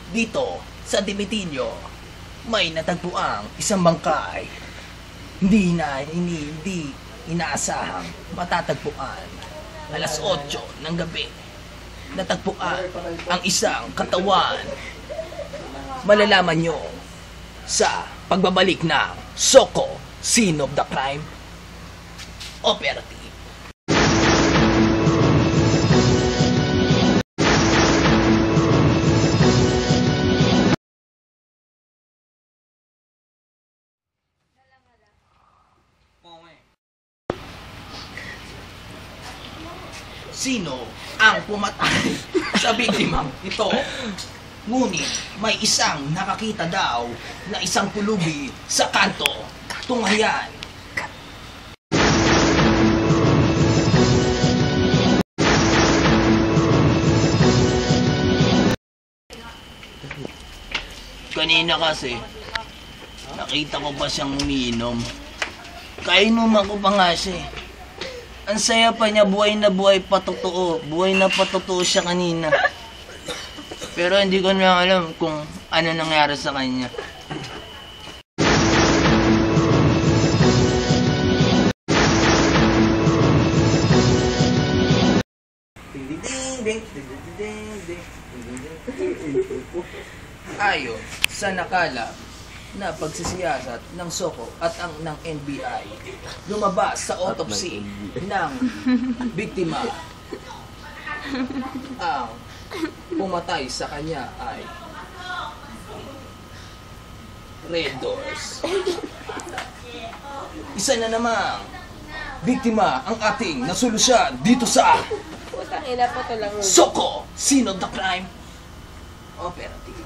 Dito sa Dimitinyo, may natagpuang isang bangkay. Hindi inaasahang matatagpuan. Alas 8 ng gabi, natagpuan ang isang katawan. Malalaman nyo sa pagbabalik ng Soko, Scene of the Crime Operative. Sino ang pumatay sa biktimang ito? Ngunit may isang nakakita daw na isang pulubi sa kanto. Tunghayan. Kanina kasi, nakita ko pa siyang umiinom. Kainuman ko pa nga siya. Ang saya pa niya, buhay na patotoo. Buhay na patotoo siya kanina. Pero hindi ko na alam kung ano nangyari sa kanya. Ayon sa nakalap na pagsisiyasat ng Soko at ng NBI, lumabas sa autopsy ng biktima, ang pumatay sa kanya ay Red Doors. Isa na namang biktima ang ating nasolusyon dito sa Soko, Scene of the Crime Operative.